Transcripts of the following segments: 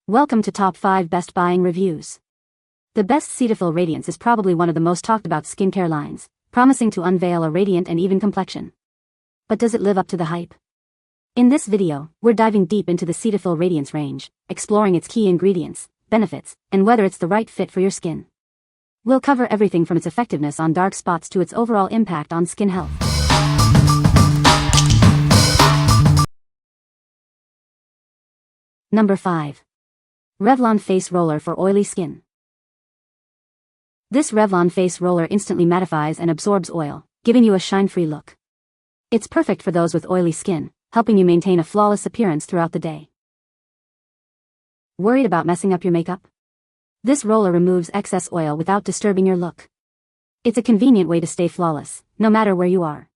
Welcome to Top 5 Best Buying Reviews. The best Cetaphil Radiance is probably one of the most talked about skincare lines, promising to unveil a radiant and even complexion. But does it live up to the hype? In this video, we're diving deep into the Cetaphil Radiance range, exploring its key ingredients, benefits, and whether it's the right fit for your skin. We'll cover everything from its effectiveness on dark spots to its overall impact on skin health. Number 5. Revlon Face Roller for Oily Skin. This Revlon Face Roller instantly mattifies and absorbs oil, giving you a shine-free look. It's perfect for those with oily skin, helping you maintain a flawless appearance throughout the day. Worried about messing up your makeup? This roller removes excess oil without disturbing your look. It's a convenient way to stay flawless, no matter where you are.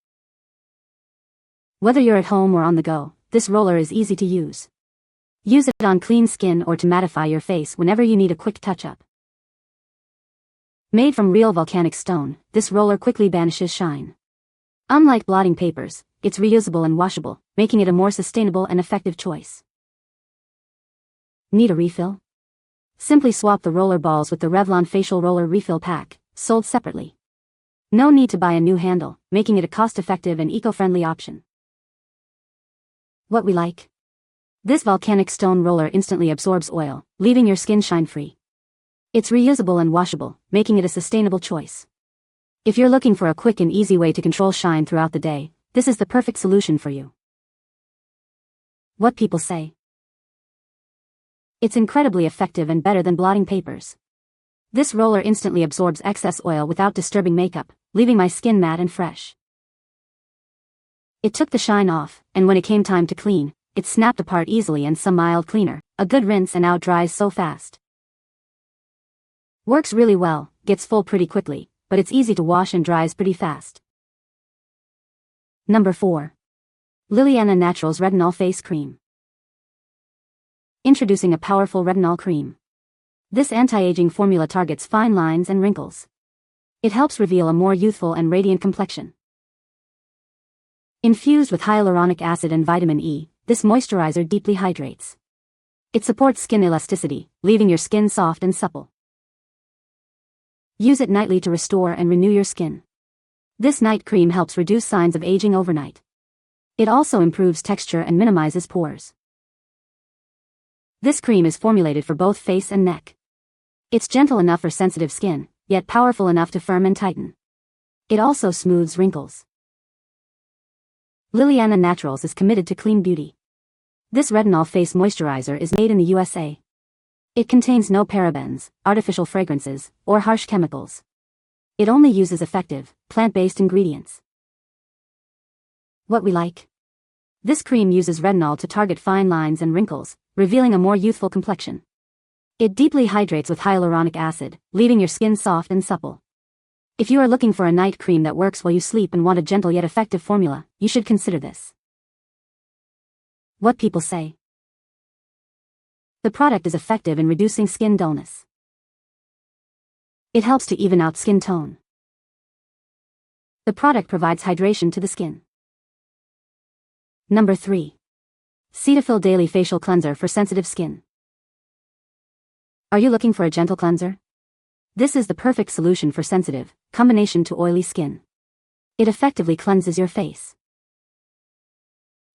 Whether you're at home or on the go, this roller is easy to use. Use it on clean skin or to mattify your face whenever you need a quick touch-up. Made from real volcanic stone, this roller quickly banishes shine. Unlike blotting papers, it's reusable and washable, making it a more sustainable and effective choice. Need a refill? Simply swap the roller balls with the Revlon Facial Roller Refill Pack, sold separately. No need to buy a new handle, making it a cost-effective and eco-friendly option. What we like? This volcanic stone roller instantly absorbs oil, leaving your skin shine-free. It's reusable and washable, making it a sustainable choice. If you're looking for a quick and easy way to control shine throughout the day, this is the perfect solution for you. What people say? It's incredibly effective and better than blotting papers. This roller instantly absorbs excess oil without disturbing makeup, leaving my skin matte and fresh. It took the shine off, and when it came time to clean, it snapped apart easily and some mild cleaner. A good rinse and out dries so fast. Works really well, gets full pretty quickly, but it's easy to wash and dries pretty fast. Number 4. LilyAna Naturals Retinol Face Cream. Introducing a powerful retinol cream. This anti-aging formula targets fine lines and wrinkles. It helps reveal a more youthful and radiant complexion. Infused with hyaluronic acid and vitamin E, this moisturizer deeply hydrates. It supports skin elasticity, leaving your skin soft and supple. Use it nightly to restore and renew your skin. This night cream helps reduce signs of aging overnight. It also improves texture and minimizes pores. This cream is formulated for both face and neck. It's gentle enough for sensitive skin, yet powerful enough to firm and tighten. It also smooths wrinkles. LilyAna Naturals is committed to clean beauty. This retinol face moisturizer is made in the USA. It contains no parabens, artificial fragrances, or harsh chemicals. It only uses effective, plant-based ingredients. What we like? This cream uses retinol to target fine lines and wrinkles, revealing a more youthful complexion. It deeply hydrates with hyaluronic acid, leaving your skin soft and supple. If you are looking for a night cream that works while you sleep and want a gentle yet effective formula, you should consider this. What people say? The product is effective in reducing skin dullness. It helps to even out skin tone. The product provides hydration to the skin. Number 3. Cetaphil Daily Facial Cleanser for Sensitive Skin. Are you looking for a gentle cleanser? This is the perfect solution for sensitive, combination to oily skin. It effectively cleanses your face.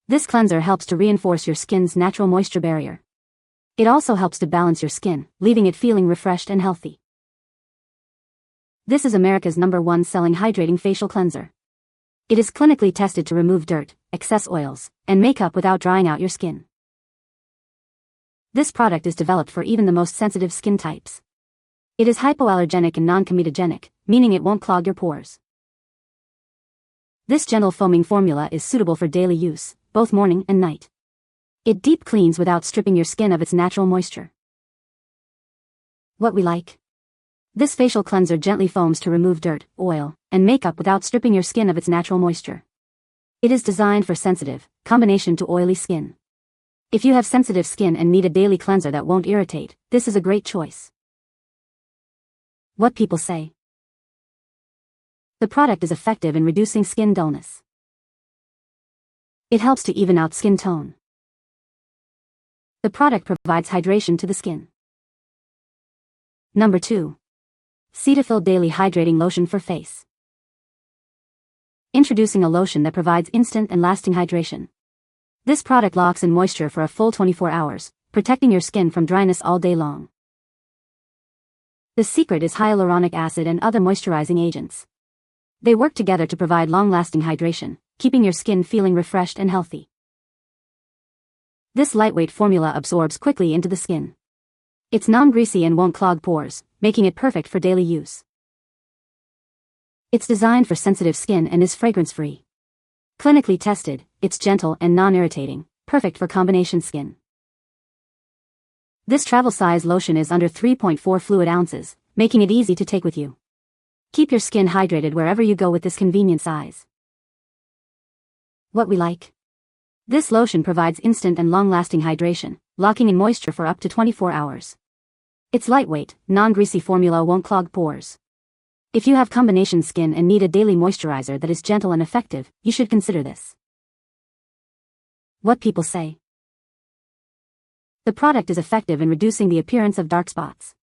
This cleanser helps to reinforce your skin's natural moisture barrier. It also helps to balance your skin, leaving it feeling refreshed and healthy. This is America's #1 selling hydrating facial cleanser. It is clinically tested to remove dirt, excess oils, and makeup without drying out your skin. This product is developed for even the most sensitive skin types. It is hypoallergenic and non-comedogenic, meaning it won't clog your pores. This gentle foaming formula is suitable for daily use, both morning and night. It deep cleans without stripping your skin of its natural moisture. What we like? This facial cleanser gently foams to remove dirt, oil, and makeup without stripping your skin of its natural moisture. It is designed for sensitive, combination to oily skin. If you have sensitive skin and need a daily cleanser that won't irritate, this is a great choice. What people say? The product is effective in reducing skin dullness. It helps to even out skin tone. The product provides hydration to the skin. Number 2. Cetaphil Daily Hydrating Lotion for Face. Introducing a lotion that provides instant and lasting hydration. This product locks in moisture for a full 24 hours, protecting your skin from dryness all day long. The secret is hyaluronic acid and other moisturizing agents. They work together to provide long-lasting hydration, keeping your skin feeling refreshed and healthy. This lightweight formula absorbs quickly into the skin. It's non-greasy and won't clog pores, making it perfect for daily use. It's designed for sensitive skin and is fragrance-free. Clinically tested, it's gentle and non-irritating, perfect for combination skin. This travel-size lotion is under 3.4 fluid ounces, making it easy to take with you. Keep your skin hydrated wherever you go with this convenient size. What we like. This lotion provides instant and long-lasting hydration, locking in moisture for up to 24 hours. Its lightweight, non-greasy formula won't clog pores. If you have combination skin and need a daily moisturizer that is gentle and effective, you should consider this. What people say. The product is effective in reducing the appearance of dark spots.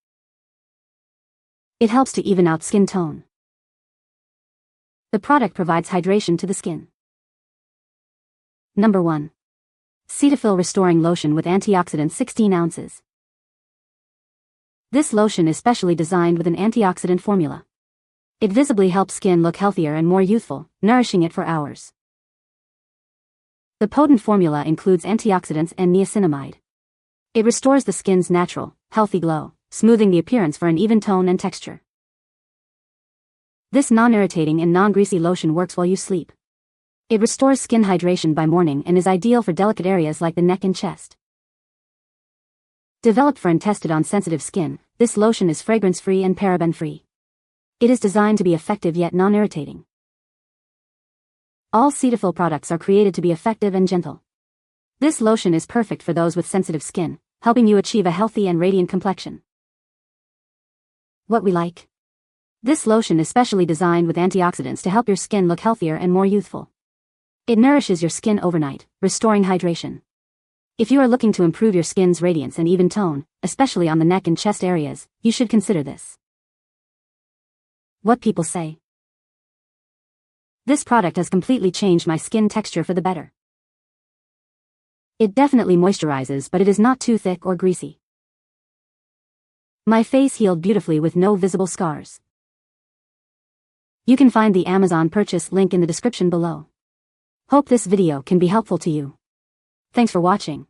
It helps to even out skin tone. The product provides hydration to the skin. Number 1. Cetaphil Restoring Lotion with Antioxidants 16 ounces. This lotion is specially designed with an antioxidant formula. It visibly helps skin look healthier and more youthful, nourishing it for hours. The potent formula includes antioxidants and niacinamide. It restores the skin's natural, healthy glow, smoothing the appearance for an even tone and texture. This non-irritating and non-greasy lotion works while you sleep. It restores skin hydration by morning and is ideal for delicate areas like the neck and chest. Developed for and tested on sensitive skin, this lotion is fragrance-free and paraben-free. It is designed to be effective yet non-irritating. All Cetaphil products are created to be effective and gentle. This lotion is perfect for those with sensitive skin, helping you achieve a healthy and radiant complexion. What we like. This lotion is specially designed with antioxidants to help your skin look healthier and more youthful. It nourishes your skin overnight, restoring hydration. If you are looking to improve your skin's radiance and even tone, especially on the neck and chest areas, you should consider this. What people say. This product has completely changed my skin texture for the better. It definitely moisturizes, but it is not too thick or greasy. My face healed beautifully with no visible scars. You can find the Amazon purchase link in the description below. Hope this video can be helpful to you. Thanks for watching.